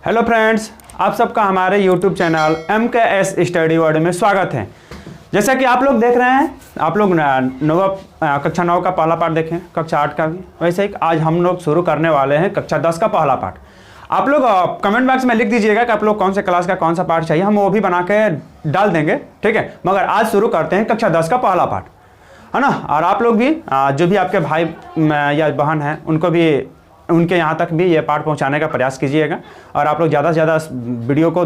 Hello friends, आप सबका हमारे YouTube channel MKS study world में स्वागत है। जैसा कि आप लोग देख रहे हैं, आप लोग कक्षा 9 का पहला पाठ देखें, कक्षा 8 का भी, वैसे ही आज हम लोग शुरू करने वाले हैं कक्षा 10 का पहला पाठ। आप लोग कमेंट बॉक्स में लिख दीजिएगा कि आप लोग कौन से क्लास का कौन सा पाठ चाहिए, हम वो भी बना के डाल देंगे, ठीक है। मगर आज शुरू करते हैं कक्षा 10 का पहला पाठ, है ना। और आप लोग भी जो भी आपके भाई या बहन हैं उनको भी उनके यहाँ तक भी ये पाठ पहुँचाने का प्रयास कीजिएगा। और आप लोग ज़्यादा से ज़्यादा वीडियो को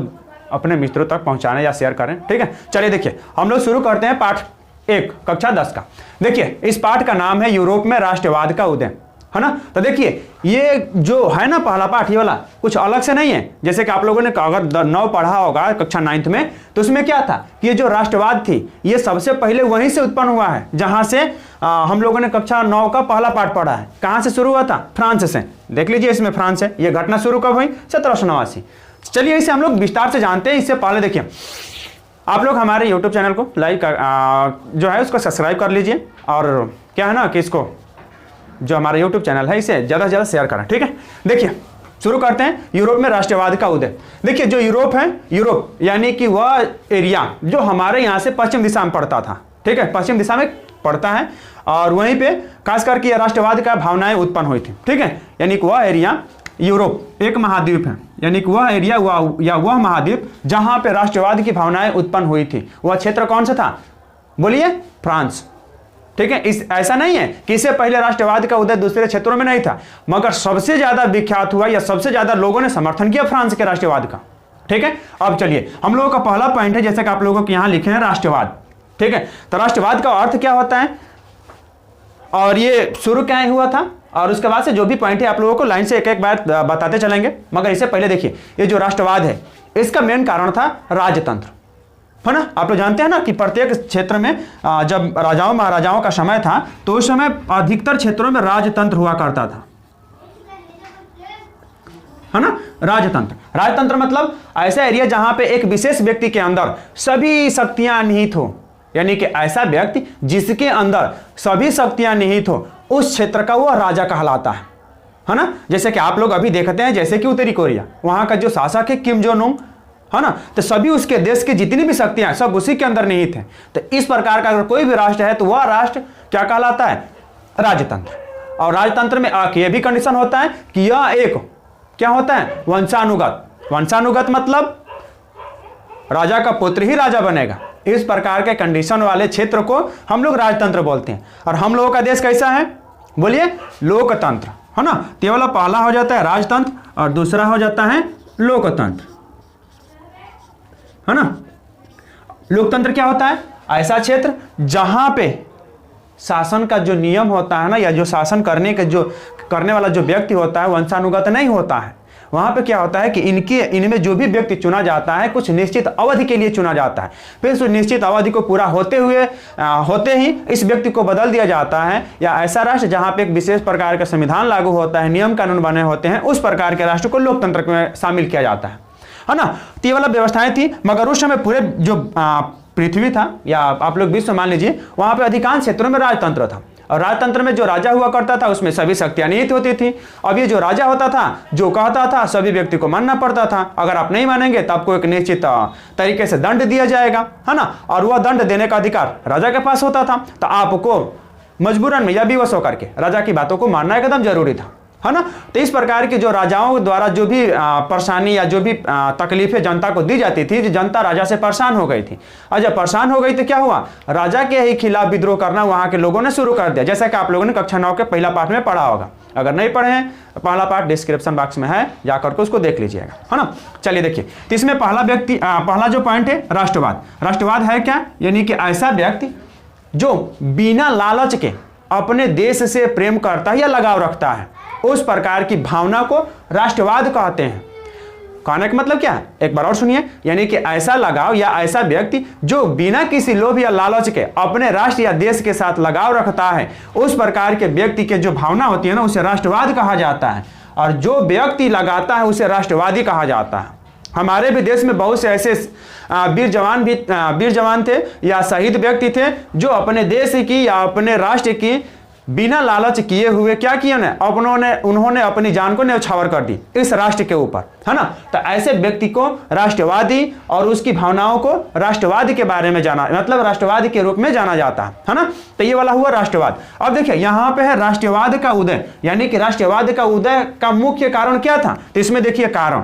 अपने मित्रों तक पहुँचाने या शेयर करें, ठीक है। चलिए देखिए, हम लोग शुरू करते हैं पाठ 1 कक्षा 10 का। देखिए, इस पाठ का नाम है यूरोप में राष्ट्रवाद का उदय, है ना। तो देखिए, ये जो है ना पहला पाठ, ये वाला कुछ अलग से नहीं है। जैसे कि आप लोगों ने अगर 9 पढ़ा होगा कक्षा 9 में, तो उसमें क्या था कि ये जो राष्ट्रवाद थी ये सबसे पहले वहीं से उत्पन्न हुआ है जहां से हम लोगों ने कक्षा 9 का पहला पाठ पढ़ा है। कहां से शुरू हुआ था? फ्रांस से। देख लीजिए, इसमें फ्रांस है। ये घटना शुरू कब हुई? 1789। चलिए इसे हम लोग विस्तार से जानते हैं। इससे पहले देखिए, आप लोग हमारे यूट्यूब चैनल को लाइक जो है उसको सब्सक्राइब कर लीजिए। और क्या है ना कि इसको जो हमारा यूट्यूब चैनल है इसे ज़्यादा से ज़्यादा शेयर करें, ठीक है। देखिए, शुरू करते हैं यूरोप में राष्ट्रवाद का उदय। देखिए, जो यूरोप है, यूरोप यानी कि वह एरिया जो हमारे यहाँ से पश्चिम दिशा में पड़ता था, ठीक है, पश्चिम दिशा में पड़ता है। और वहीं पे खास करके राष्ट्रवाद का भावनाएं उत्पन्न हुई थी, ठीक है। यानी कि वह एरिया, यूरोप एक महाद्वीप है, यानी कि वह एरिया या वह महाद्वीप जहां पे राष्ट्रवाद की भावनाएं उत्पन्न हुई थी, वह क्षेत्र कौन सा था? बोलिए, फ्रांस, ठीक है। ऐसा नहीं है कि इससे पहले राष्ट्रवाद का उदय दूसरे क्षेत्रों में नहीं था, मगर सबसे ज्यादा विख्यात हुआ या सबसे ज्यादा लोगों ने समर्थन किया फ्रांस के राष्ट्रवाद का, ठीक है। अब चलिए, हम लोगों का पहला पॉइंट है, जैसे कि आप लोगों को यहां लिखे हैं राष्ट्रवाद, ठीक है। तो राष्ट्रवाद का अर्थ क्या होता है और ये शुरू क्या हुआ था, और उसके बाद से जो भी पॉइंट है आप लोगों को लाइन से एक एक बार बताते चलेंगे। मगर इससे पहले देखिए, ये जो राष्ट्रवाद है इसका मेन कारण था राजतंत्र, है ना। आप लोग जानते हैं ना कि प्रत्येक क्षेत्र में जब राजाओं महाराजाओं का समय था तो उस समय अधिकतर क्षेत्रों में राजतंत्र हुआ करता था, है ना। राजतंत्र मतलब ऐसा एरिया जहां पे एक विशेष व्यक्ति के अंदर सभी शक्तियां निहित हो, यानी कि ऐसा व्यक्ति जिसके अंदर सभी शक्तियां निहित हो, उस क्षेत्र का वह राजा कहलाता है ना। जैसे कि आप लोग अभी देखते हैं, जैसे कि उत्तरी कोरिया, वहां का जो शासक है किम जोंग उन, है ना। तो सभी उसके देश की जितनी भी शक्तियां सब उसी के अंदर निहित हैं। तो इस प्रकार का अगर कोई भी राष्ट्र है तो वह राष्ट्र क्या कहलाता है? राजतंत्र। और राजतंत्र में यह भी कंडीशन होता है कि यह एक क्या होता है? वंशानुगत मतलब राजा का पुत्र ही राजा बनेगा। इस प्रकार के कंडीशन वाले क्षेत्र को हम लोग राजतंत्र बोलते हैं। और हम लोगों का देश कैसा है? बोलिए, लोकतंत्र, है ना। ये वाला पहला हो जाता है राजतंत्र और दूसरा हो जाता है लोकतंत्र, है ना। लोकतंत्र क्या होता है? ऐसा क्षेत्र जहां पे शासन का जो नियम होता है ना, या जो शासन करने वाला जो व्यक्ति होता है वंशानुगत नहीं होता है। वहां पे क्या होता है कि इनमें जो भी व्यक्ति चुना जाता है कुछ निश्चित अवधि के लिए चुना जाता है, फिर उस निश्चित अवधि को पूरा होते ही इस व्यक्ति को बदल दिया जाता है। या ऐसा राष्ट्र जहां पे एक विशेष प्रकार का संविधान लागू होता है, नियम कानून बने होते हैं, उस प्रकार के राष्ट्र को लोकतंत्र में शामिल किया जाता है ना। तो ये वाला व्यवस्थाएं थी। मगर उस समय पूरे जो पृथ्वी था, या आप लोग विश्व मान लीजिए, वहां पे अधिकांश क्षेत्रों में राजतंत्र था। और राजतंत्र में जो राजा हुआ करता था उसमें सभी शक्तियां निहित होती थी। अब ये जो राजा होता था, जो कहता था सभी व्यक्ति को मानना पड़ता था। अगर आप नहीं मानेंगे तो आपको एक निश्चित तरीके से दंड दिया जाएगा, है ना। और वह दंड देने का अधिकार राजा के पास होता था। तो आपको मजबूरन में या बेवश होकर के राजा की बातों को मानना एकदम जरूरी था, है ना। तो इस प्रकार की जो राजाओं द्वारा जो भी परेशानी या जो भी तकलीफें जनता को दी जाती थी, जो जनता राजा से परेशान हो गई थी। और जब परेशान हो गई तो क्या हुआ? राजा के ही खिलाफ विद्रोह करना वहां के लोगों ने शुरू कर दिया, जैसा कि आप लोगों ने कक्षा 9 के पहला पाठ में पढ़ा होगा। अगर नहीं पढ़े हैं तो पहला पाठ डिस्क्रिप्शन बॉक्स में है, जाकर के उसको देख लीजिएगा, है ना। चलिए देखिए, तो इसमें पहला जो पॉइंट है राष्ट्रवाद। राष्ट्रवाद है क्या? यानी कि ऐसा व्यक्ति जो बिना लालच के अपने देश से प्रेम करता है या लगाव रखता है, उस प्रकार की भावना को राष्ट्रवाद कहते हैं। कहने का मतलब क्या है? एक बार और सुनिए, यानी कि ऐसा लगाव या ऐसा व्यक्ति जो बिना किसी लोभ या लालच के अपने राष्ट्र या देश के साथ लगाव रखता है, उस प्रकार के व्यक्ति के जो भावना होती है ना, उसे राष्ट्रवाद कहा जाता है। और जो व्यक्ति लगाता है उसे राष्ट्रवादी कहा जाता है। हमारे भी देश में बहुत से ऐसे वीर जवान थे या शहीद व्यक्ति थे जो अपने देश की या अपने राष्ट्र की बिना लालच किए हुए क्या किया उन्होंने अपनी जान को न्यौछावर कर दी इस राष्ट्र के ऊपर, है ना। तो ऐसे व्यक्ति को राष्ट्रवादी और उसकी भावनाओं को राष्ट्रवाद के बारे में जाना, मतलब राष्ट्रवाद के रूप में जाना जाता है ना। तो ये वाला हुआ राष्ट्रवाद। अब देखिए यहां पे है राष्ट्रवाद का उदय, यानी कि राष्ट्रवाद का उदय का मुख्य कारण क्या था। तो इसमें देखिए कारण,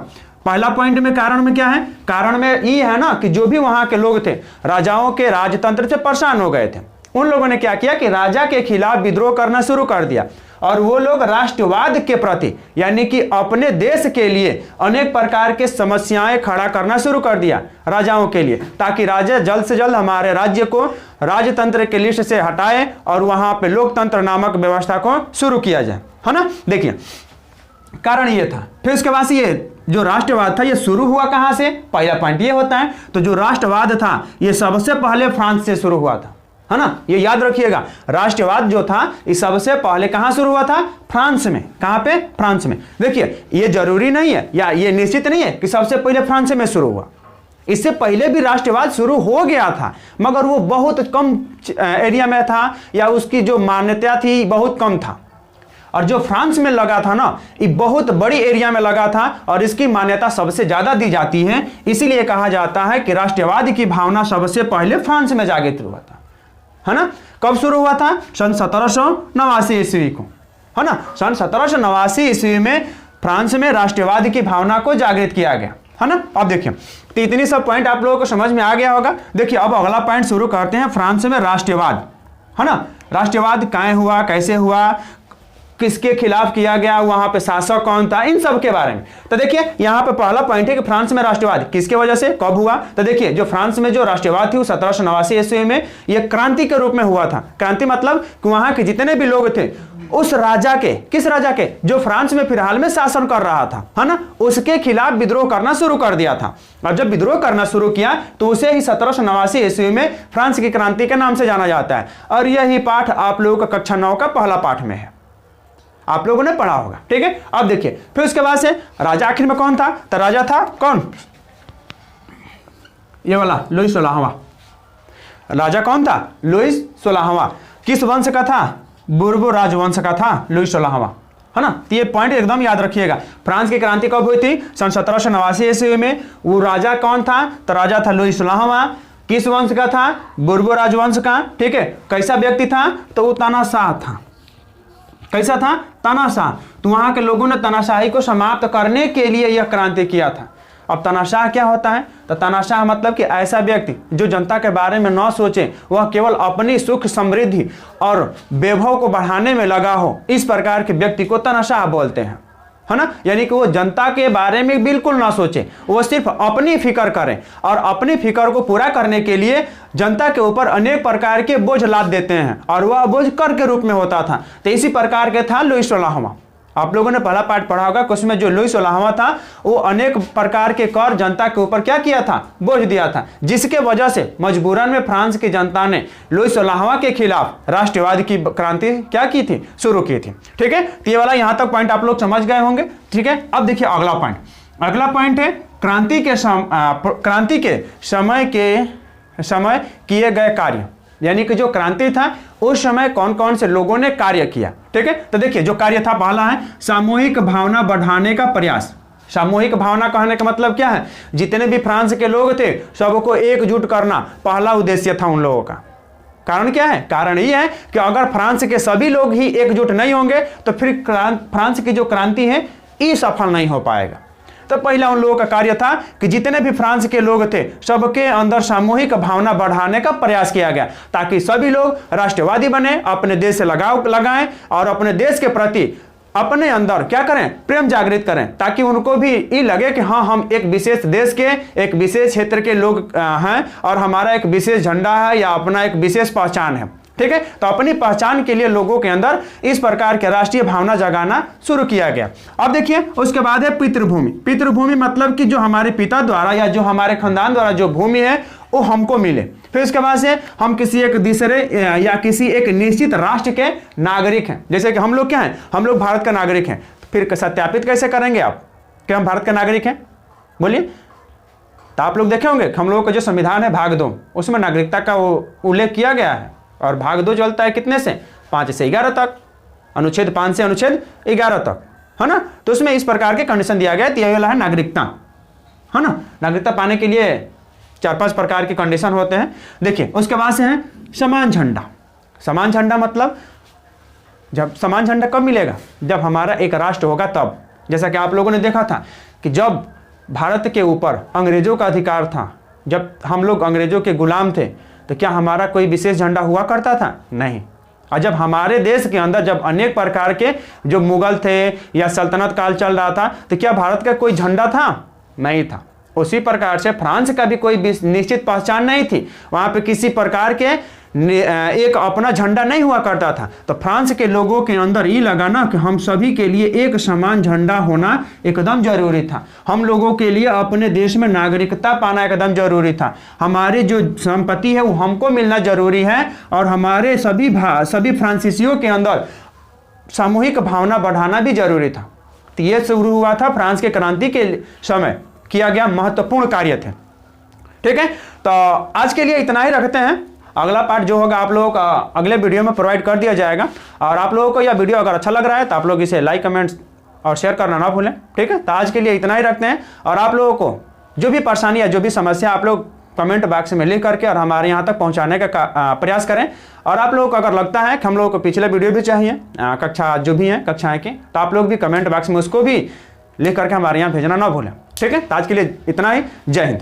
पहला पॉइंट में कारण में क्या है, कारण में ये है ना कि जो भी वहां के लोग थे राजाओं के राजतंत्र से परेशान हो गए थे, उन लोगों ने क्या किया कि राजा के खिलाफ विद्रोह करना शुरू कर दिया और वो लोग राष्ट्रवाद के प्रति यानी कि अपने देश के लिए अनेक प्रकार के समस्याएं खड़ा करना शुरू कर दिया राजाओं के लिए, ताकि राजा जल्द से जल्द हमारे राज्य को राजतंत्र के लिस्ट से हटाए और वहां पे लोकतंत्र नामक व्यवस्था को शुरू किया जाए, है ना। देखिए कारण ये था। फिर उसके बाद ये जो राष्ट्रवाद था ये शुरू हुआ कहां से, पहला पॉइंट ये होता है। तो जो राष्ट्रवाद था ये सबसे पहले फ्रांस से शुरू हुआ था, है ना, ये याद रखिएगा। राष्ट्रवाद जो था ये सबसे पहले कहां शुरू हुआ था, फ्रांस में। कहां पे, फ्रांस में। देखिए ये जरूरी नहीं है या ये निश्चित नहीं है कि सबसे पहले फ्रांस में शुरू हुआ, इससे पहले भी राष्ट्रवाद शुरू हो गया था, मगर वो बहुत कम एरिया में था या उसकी जो मान्यता थी बहुत कम था। और जो फ्रांस में लगा था ना ये बहुत बड़ी एरिया में लगा था और इसकी मान्यता सबसे ज्यादा दी जाती है, इसीलिए कहा जाता है कि राष्ट्रवाद की भावना सबसे पहले फ्रांस में जागृत हुआ था, है ना। कब शुरू हुआ था, सन 1789 ईस्वी को, है ना। सन 1789 ईस्वी में फ्रांस में राष्ट्रवाद की भावना को जागृत किया गया, है ना। अब देखिए तो इतनी सब पॉइंट आप लोगों को समझ में आ गया होगा। देखिए अब अगला पॉइंट शुरू करते हैं, फ्रांस में राष्ट्रवाद, है ना। राष्ट्रवाद काहे हुआ, कैसे हुआ, किसके खिलाफ किया गया, वहां पे शासक कौन था, इन सब के बारे में। तो देखिए यहां पे पहला पॉइंट है कि फ्रांस में राष्ट्रवाद किसके वजह से, कब हुआ। तो देखिए जो फ्रांस में जो राष्ट्रवाद थी वो 1789 ईस्वी में यह क्रांति के रूप में हुआ था। क्रांति मतलब कि वहां के जितने भी लोग थे उस राजा के, किस राजा के, जो फ्रांस में फिलहाल में शासन कर रहा था, है ना, उसके खिलाफ विद्रोह करना शुरू कर दिया था। और जब विद्रोह करना शुरू किया तो उसे ही 1789 ईस्वी में फ्रांस की क्रांति के नाम से जाना जाता है। और यही पाठ आप लोगों का कक्षा 9 का पहला पाठ में है, आप लोगों ने पढ़ा होगा, ठीक है। अब देखिए फिर उसके बाद से राजा आखिर में कौन था, तो राजा था कौन, ये वाला लुई 16वां। राजा कौन था, लुई 16वां। किस वंश का था, बुर्बो राजवंश का था लुई 16वां, है ना। तो ये पॉइंट एकदम याद रखिएगा। फ्रांस की क्रांति कब हुई थी, सन 1789 ईस्वी में। वो राजा कौन था, तो राजा था लुई 16वां। किस वंश का था, बुर्बो राजवंश का, ठीक है। कैसा व्यक्ति था, तो वो तानाशाह था। कैसा था, तानाशाह। तो वहां के लोगों ने तानाशाही को समाप्त करने के लिए यह क्रांति किया था। अब तानाशाह क्या होता है, तो तानाशाह मतलब कि ऐसा व्यक्ति जो जनता के बारे में न सोचे, वह केवल अपनी सुख समृद्धि और वैभव को बढ़ाने में लगा हो, इस प्रकार के व्यक्ति को तानाशाह बोलते हैं, है ना। यानी कि वो जनता के बारे में बिल्कुल ना सोचे, वो सिर्फ अपनी फिक्र करें और अपनी फिक्र को पूरा करने के लिए जनता के ऊपर अनेक प्रकार के बोझ लाद देते हैं और वह बोझ कर के रूप में होता था। तो इसी प्रकार के था लुई 16वां। आप लोगों ने पहला पाठ पढ़ा होगा, उसमें जो लुई 16वां था वो अनेक प्रकार के कर जनता के ऊपर क्या किया था, बोझ दिया था, जिसके वजह से मजबूरन में फ्रांस की जनता ने लुई 16वां के खिलाफ राष्ट्रवाद की क्रांति क्या की थी, शुरू की थी, ठीक है। तो ये वाला यहां तक पॉइंट आप लोग समझ गए होंगे, ठीक है। अब देखिए अगला पॉइंट, अगला पॉइंट है क्रांति के समय किए गए कार्य, यानी कि जो क्रांति था उस समय कौन कौन से लोगों ने कार्य किया, ठीक है। तो देखिए जो कार्य था, पहला है सामूहिक भावना बढ़ाने का प्रयास। सामूहिक भावना कहने का मतलब क्या है, जितने भी फ्रांस के लोग थे सबको एकजुट करना पहला उद्देश्य था उन लोगों का। कारण क्या है, कारण ये है कि अगर फ्रांस के सभी लोग ही एकजुट नहीं होंगे तो फिर फ्रांस की जो क्रांति है ये सफल नहीं हो पाएगा। तो पहला उन लोगों का कार्य था कि जितने भी फ्रांस के लोग थे सबके अंदर सामूहिक भावना बढ़ाने का प्रयास किया गया, ताकि सभी लोग राष्ट्रवादी बने, अपने देश से लगाव लगाएं और अपने देश के प्रति अपने अंदर क्या करें, प्रेम जागृत करें, ताकि उनको भी ये लगे कि हाँ हम एक विशेष देश के, एक विशेष क्षेत्र के लोग हैं और हमारा एक विशेष झंडा है या अपना एक विशेष पहचान है, ठीक है। तो अपनी पहचान के लिए लोगों के अंदर इस प्रकार के राष्ट्रीय भावना जगाना शुरू किया गया। अब देखिए उसके बाद है पितृभूमि। पितृभूमि मतलब कि जो हमारे पिता द्वारा या जो हमारे खानदान द्वारा जो भूमि है वो हमको मिले। फिर उसके बाद से हम किसी एक दूसरे या किसी एक निश्चित राष्ट्र के नागरिक हैं, जैसे कि हम लोग क्या हैं, हम लोग भारत का नागरिक हैं। फिर सत्यापित कैसे करेंगे आप कि हम भारत का नागरिक हैं, बोलिए। तो आप लोग देखे होंगे हम लोगों का जो संविधान है भाग 2, उसमें नागरिकता का वो उल्लेख किया गया है और भाग 2 चलता है कितने से, 5 से 11 तक। अनुच्छेद 5 से अनुच्छेद 11 तक, है ना। तो उसमें इस प्रकार के कंडीशन दिया गया है। यही वाला है नागरिकता, है ना। नागरिकता पाने के लिए 4-5 प्रकार के कंडीशन होते हैं। देखिए उसके बाद से है समान झंडा। समान झंडा मतलब जब समान झंडा कब मिलेगा, जब हमारा एक राष्ट्र होगा तब। जैसा कि आप लोगों ने देखा था कि जब भारत के ऊपर अंग्रेजों का अधिकार था, जब हम लोग अंग्रेजों के गुलाम थे, तो क्या हमारा कोई विशेष झंडा हुआ करता था? नहीं। और जब हमारे देश के अंदर जब अनेक प्रकार के जो मुगल थे या सल्तनत काल चल रहा था, तो क्या भारत का कोई झंडा था? नहीं था। उसी प्रकार से फ्रांस का भी कोई निश्चित पहचान नहीं थी, वहाँ पे किसी प्रकार के एक अपना झंडा नहीं हुआ करता था। तो फ्रांस के लोगों के अंदर ये लगा ना कि हम सभी के लिए एक समान झंडा होना एकदम जरूरी था। हम लोगों के लिए अपने देश में नागरिकता पाना एकदम जरूरी था। हमारी जो संपत्ति है वो हमको मिलना जरूरी है, और हमारे सभी फ्रांसीसियों के अंदर सामूहिक भावना बढ़ाना भी जरूरी था। तो ये शुरू हुआ था फ्रांस के क्रांति के समय किया गया महत्वपूर्ण कार्य थे। ठीक है, तो आज के लिए इतना ही रखते हैं। अगला पार्ट जो होगा आप लोगों का अगले वीडियो में प्रोवाइड कर दिया जाएगा। और आप लोगों को यह वीडियो अगर अच्छा लग रहा है तो आप लोग इसे लाइक, कमेंट्स और शेयर करना ना भूलें। ठीक है, तो आज के लिए इतना ही रखते हैं। और आप लोगों को जो भी परेशानी या जो भी समस्या आप लोग कमेंट बॉक्स में लिख करके और हमारे यहाँ तक पहुँचाने का प्रयास करें। और आप लोगों को अगर लगता है कि हम लोगों को पिछले वीडियो भी चाहिए कक्षा जो भी हैं कक्षाएँ की, तो आप लोग भी कमेंट बॉक्स में उसको भी लिख करके हमारे यहाँ भेजना ना भूलें। ठीक है, तो आज के लिए इतना ही। जय हिंद।